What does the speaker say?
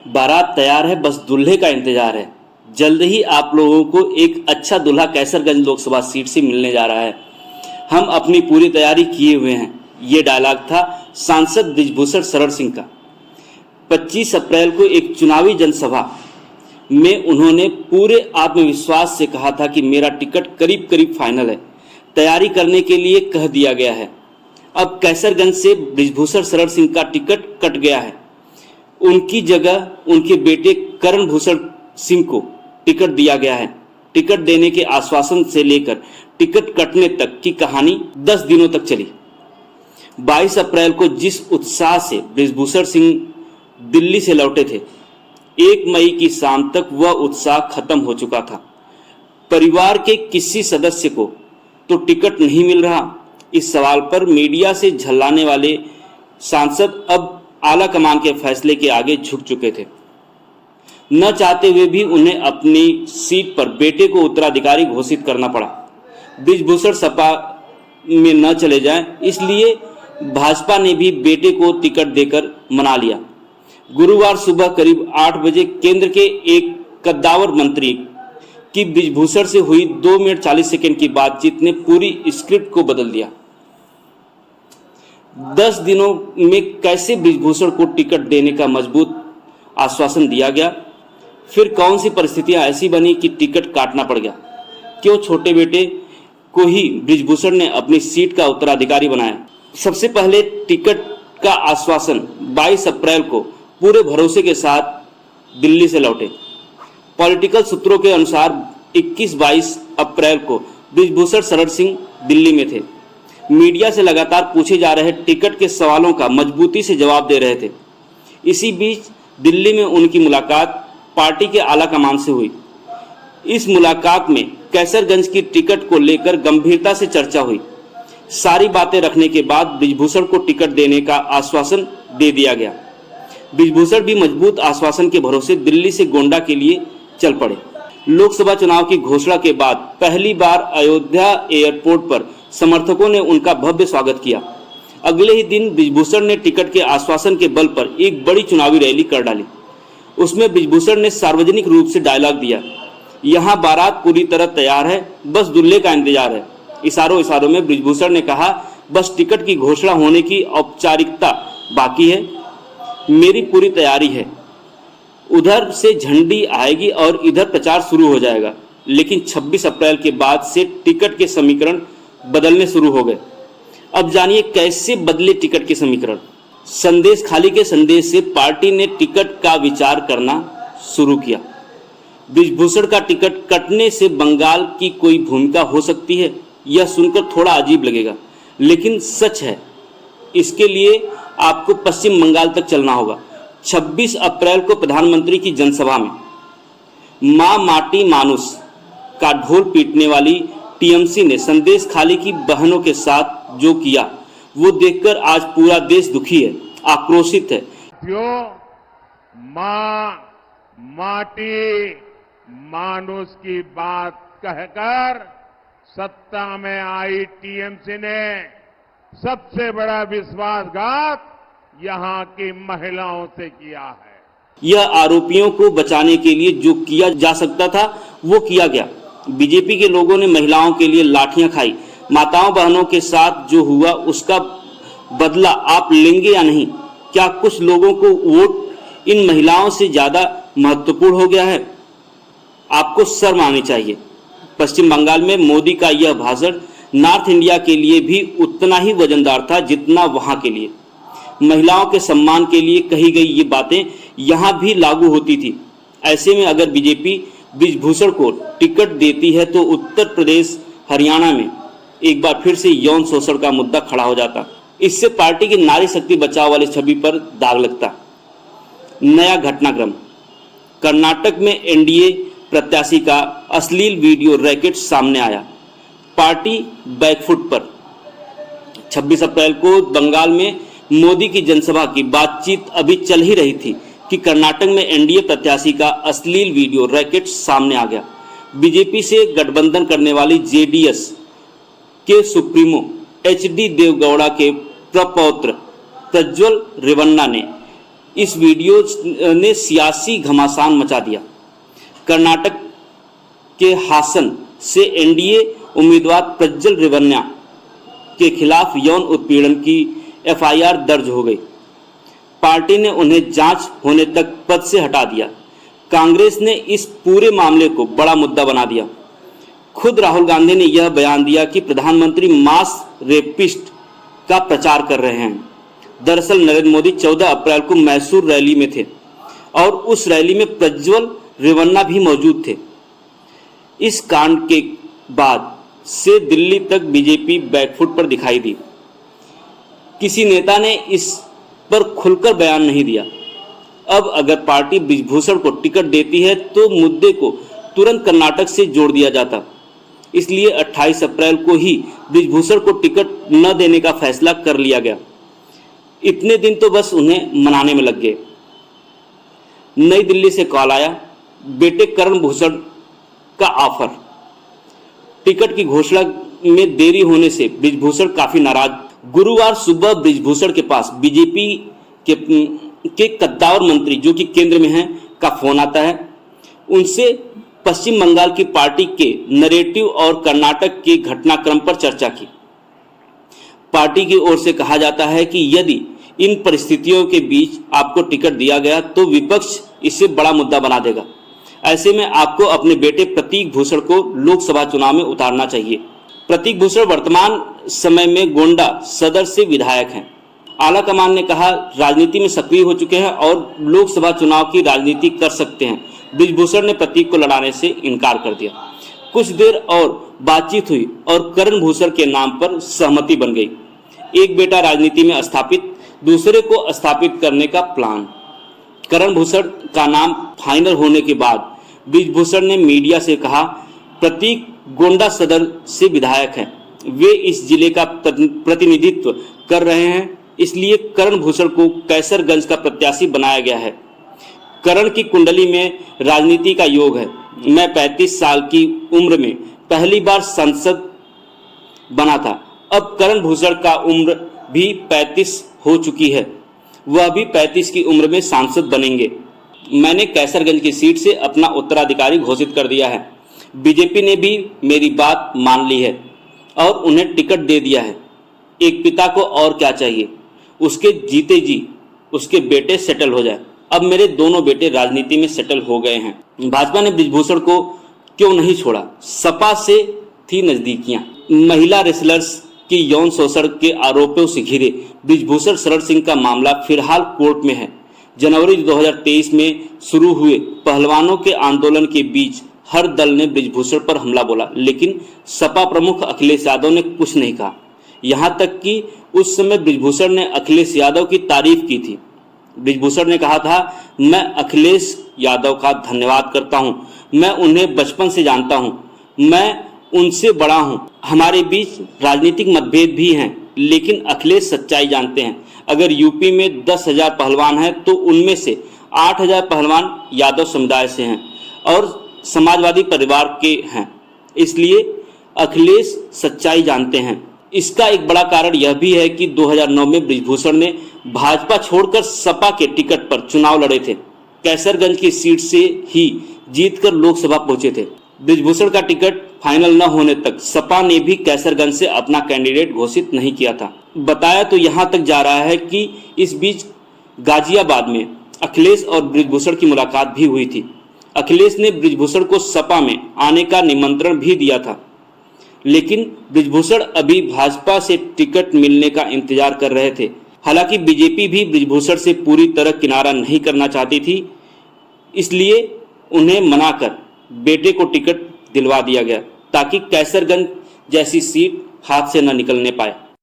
बारात तैयार है, बस दूल्हे का इंतजार है। जल्द ही आप लोगों को एक अच्छा दूल्हा कैसरगंज लोकसभा सीट से मिलने जा रहा है। हम अपनी पूरी तैयारी किए हुए हैं। ये डायलॉग था सांसद बृजभूषण शरण सिंह का। 25 अप्रैल को एक चुनावी जनसभा में उन्होंने पूरे आत्मविश्वास से कहा था कि मेरा टिकट करीब करीब फाइनल है, तैयारी करने के लिए कह दिया गया है। अब कैसरगंज से बृजभूषण शरण सिंह का टिकट कट गया है। उनकी जगह उनके बेटे करण भूषण सिंह को टिकट दिया गया है। टिकट देने के आश्वासन से लेकर टिकट कटने तक की कहानी 10 दिनों तक चली। 22 अप्रैल को जिस उत्साह से बृजभूषण सिंह दिल्ली से लौटे थे, 1 मई की शाम तक वह उत्साह खत्म हो चुका था। परिवार के किसी सदस्य को तो टिकट नहीं मिल रहा। इस सवाल पर मीडिया से झल्लाने वाले सांसद अब आला कमान के फैसले के आगे झुक चुके थे। न चाहते हुए भी उन्हें अपनी सीट पर बेटे को उत्तराधिकारी घोषित करना पड़ा। बृजभूषण सपा में न चले जाएं, इसलिए भाजपा ने भी बेटे को टिकट देकर मना लिया। गुरुवार सुबह करीब 8 बजे केंद्र के एक कद्दावर मंत्री की बृजभूषण से हुई 2 मिनट 40 सेकंड की बातचीत ने पूरी स्क्रिप्ट को बदल दिया। 10 दिनों में कैसे बृजभूषण को टिकट देने का मजबूत आश्वासन दिया गया, फिर कौन सी परिस्थितियां ऐसी बनी कि टिकट काटना पड़ गया, क्यों छोटे बेटे को ही बृजभूषण ने अपनी सीट का उत्तराधिकारी बनाया। सबसे पहले टिकट का आश्वासन 22 अप्रैल को पूरे भरोसे के साथ दिल्ली से लौटे। पॉलिटिकल सूत्रों के अनुसार 21-22 अप्रैल को बृजभूषण शरण सिंह दिल्ली में थे। मीडिया से लगातार पूछे जा रहे टिकट के सवालों का मजबूती से जवाब दे रहे थे। इसी बीच दिल्ली में उनकी मुलाकात पार्टी के आला कमान से हुई। इस मुलाकात में कैसरगंज की टिकट को लेकर गंभीरता से चर्चा हुई। सारी बातें रखने के बाद बृजभूषण को टिकट देने का आश्वासन दे दिया गया। बृजभूषण भी मजबूत आश्वासन के भरोसे दिल्ली से गोंडा के लिए चल पड़े। लोकसभा चुनाव की घोषणा के बाद पहली बार अयोध्या एयरपोर्ट पर समर्थकों ने उनका भव्य स्वागत किया। अगले ही दिन बृजभूषण ने टिकट के आश्वासन के बल पर एक बड़ी चुनावी रैली कर डाली। उसमें बृजभूषण ने सार्वजनिक रूप से डायलॉग दिया, यहाँ बारात पूरी तरह तैयार है, बस दूल्हे का इंतजार है। इशारों में बृजभूषण ने कहा, बस टिकट की घोषणा होने की औपचारिकता बाकी है, मेरी पूरी तैयारी है। उधर से झंडी आएगी और इधर प्रचार शुरू हो जाएगा। लेकिन 26 अप्रैल के बाद से टिकट के समीकरण बदलने शुरू हो गए। अब जानिए कैसे बदले टिकट के समीकरण। संदेश खाली के संदेश से पार्टी ने टिकट का विचार करना शुरू किया। बृजभूषण का टिकट कटने से बंगाल की कोई भूमिका हो सकती है, यह सुनकर थोड़ा अजीब लगेगा, लेकिन सच है। इसके लिए आपको पश्चिम बंगाल तक चलना होगा। 26 अप्रैल को प्रधानमंत्री की जनसभा में मां माटी मानुस का ढोल पीटने वाली टीएमसी ने संदेश खाली की बहनों के साथ जो किया, वो देखकर आज पूरा देश दुखी है, आक्रोशित है। मां माटी मानुस की बात कहकर सत्ता में आई टीएमसी ने सबसे बड़ा विश्वासघात यहां की महिलाओं से किया है। यह आरोपियों को बचाने के लिए जो किया जा सकता था वो किया गया। बीजेपी के लोगों ने महिलाओं के लिए लाठियां खाई। माताओं बहनों के साथ जो हुआ उसका बदला आप लेंगे या नहीं? क्या कुछ लोगों को वोट इन महिलाओं से ज्यादा महत्वपूर्ण हो गया है? आपको शर्म आनी चाहिए। पश्चिम बंगाल में मोदी का यह भाषण नॉर्थ इंडिया के लिए भी उतना ही वजनदार था जितना वहां के लिए। महिलाओं के सम्मान के लिए कही गई ये बातें यहां भी लागू होती थी। ऐसे में अगर बीजेपी बृजभूषण को टिकट देती है तो उत्तर प्रदेश हरियाणा में एक बार फिर से यौन शोषण का मुद्दा खड़ा हो जाता। इससे पार्टी की नारी शक्ति बचाव वाली छवि पर दाग लगता। नया घटनाक्रम। कर्नाटक में एनडीए प्रत्याशी का अश्लील वीडियो रैकेट सामने आया। पार्टी बैकफुट पर। 26 अप्रैल को बंगाल में मोदी की जनसभा की बातचीत अभी चल ही रही थी कि कर्नाटक में एनडीए प्रत्याशी का अश्लील वीडियो रैकेट सामने आ गया। बीजेपी से गठबंधन करने वाली जेडीएस के सुप्रीमो एचडी देवगौड़ा के प्रपौत्र प्रज्वल रेवन्ना ने इस वीडियो ने सियासी घमासान मचा दिया। कर्नाटक के हासन से एनडीए उम्मीदवार प्रज्वल रेवन्ना के खिलाफ यौन उत्पीड़न की एफआईआर दर्ज हो गई। पार्टी ने उन्हें जांच होने तक पद से हटा दिया। कांग्रेस ने इस पूरे मामले को बड़ा मुद्दा बना दिया। खुद राहुल गांधी ने यह बयान दिया कि प्रधानमंत्री मास रेपिस्ट का प्रचार कर रहे हैं। दरअसल नरेंद्र मोदी 14 अप्रैल को मैसूर रैली में थे और उस रैली में प्रज्वल रेवन्ना भी मौजूद थे। इस कांड के बाद से दिल्ली तक बीजेपी बैकफुट पर दिखाई दी। किसी नेता ने इस पर खुलकर बयान नहीं दिया। अब अगर पार्टी ब्रिजभूषण को टिकट देती है तो मुद्दे को तुरंत कर्नाटक से जोड़ दिया जाता। इसलिए 28 अप्रैल को ही ब्रिजभूषण को टिकट न देने का फैसला कर लिया गया। इतने दिन तो बस उन्हें मनाने में लग गए। नई दिल्ली से कॉल आया, बेटे करण भूषण का ऑफर। टिकट की घोषणा में देरी होने से ब्रिजभूषण काफी नाराज। गुरुवार सुबह ब्रिजभूषण के पास बीजेपी के कद्दावर मंत्री जो कि केंद्र में हैं का फोन आता है। उनसे पश्चिम बंगाल की पार्टी के नैरेटिव और कर्नाटक के घटनाक्रम पर चर्चा की। पार्टी की ओर से कहा जाता है कि यदि इन परिस्थितियों के बीच आपको टिकट दिया गया तो विपक्ष इसे बड़ा मुद्दा बना देगा। ऐसे में आपको अपने बेटे प्रतीक भूषण को लोकसभा चुनाव में उतारना चाहिए। प्रतीक भूषण वर्तमान समय में गोंडा सदर से विधायक हैं। आला कमान ने कहा राजनीति में सक्रिय हो चुके हैं और लोकसभा चुनाव की राजनीति कर सकते हैं। ब्रिजभूषण ने प्रतीक को लड़ाने से इनकार कर दिया। कुछ देर और बातचीत हुई और करण भूषण के नाम पर सहमति बन गई। एक बेटा राजनीति में स्थापित, दूसरे को स्थापित करने का प्लान। करण भूषण का नाम फाइनल होने के बाद ब्रिजभूषण ने मीडिया से कहा प्रतीक गोंडा सदर से विधायक हैं, वे इस जिले का प्रतिनिधित्व कर रहे हैं, इसलिए करण भूषण को कैसरगंज का प्रत्याशी बनाया गया है। करण की कुंडली में राजनीति का योग है। मैं 35 साल की उम्र में पहली बार सांसद बना था। अब करण भूषण का उम्र भी 35 हो चुकी है, वह भी 35 की उम्र में सांसद बनेंगे। मैंने कैसरगंज की सीट से अपना उत्तराधिकारी घोषित कर दिया है। बीजेपी ने भी मेरी बात मान ली है और उन्हें टिकट दे दिया है। एक पिता को और क्या चाहिए, उसके जीते जी उसके बेटे सेटल हो जाए। अब मेरे दोनों बेटे राजनीति में सेटल हो गए हैं। भाजपा ने ब्रिजभूषण को क्यों नहीं छोड़ा? सपा से थी नजदीकियां। महिला रेसलर्स के यौन शोषण के आरोपों से घिरे ब्रिजभूषण शरण सिंह का मामला फिलहाल कोर्ट में है। जनवरी 2023 में शुरू हुए पहलवानों के आंदोलन के बीच हर दल ने ब्रिजभूषण पर हमला बोला, लेकिन सपा प्रमुख अखिलेश यादव ने कुछ नहीं कहा। यहां तक कि उस समय ब्रिजभूषण ने अखिलेश यादव की तारीफ की थी। ब्रिजभूषण ने कहा था, मैं अखिलेश यादव का धन्यवाद करता हूं, मैं उन्हें बचपन से जानता हूं, मैं उनसे बड़ा हूं। हमारे बीच राजनीतिक मतभेद भी हैं, लेकिन अखिलेश सच्चाई जानते हैं। अगर यूपी में 10,000 पहलवान हैं तो उनमें से 8,000 पहलवान यादव समुदाय से हैं और समाजवादी परिवार के हैं, इसलिए अखिलेश सच्चाई जानते हैं। इसका एक बड़ा कारण यह भी है कि 2009 में ब्रिजभूषण ने भाजपा छोड़कर सपा के टिकट पर चुनाव लड़े थे। कैसरगंज की सीट से ही जीतकर लोकसभा पहुंचे थे। ब्रिजभूषण का टिकट फाइनल न होने तक सपा ने भी कैसरगंज से अपना कैंडिडेट घोषित नहीं किया था। बताया तो यहां तक जा रहा है कि इस बीच गाजियाबाद में अखिलेश और ब्रिजभूषण की मुलाकात भी हुई थी। अखिलेश ने ब्रिजभूषण को सपा में आने का निमंत्रण भी दिया था, लेकिन ब्रिजभूषण अभी भाजपा से टिकट मिलने का इंतजार कर रहे थे। हालांकि बीजेपी भी ब्रिजभूषण से पूरी तरह किनारा नहीं करना चाहती थी, इसलिए उन्हें मनाकर बेटे को टिकट दिलवा दिया गया ताकि कैसरगंज जैसी सीट हाथ से न निकलने पाए।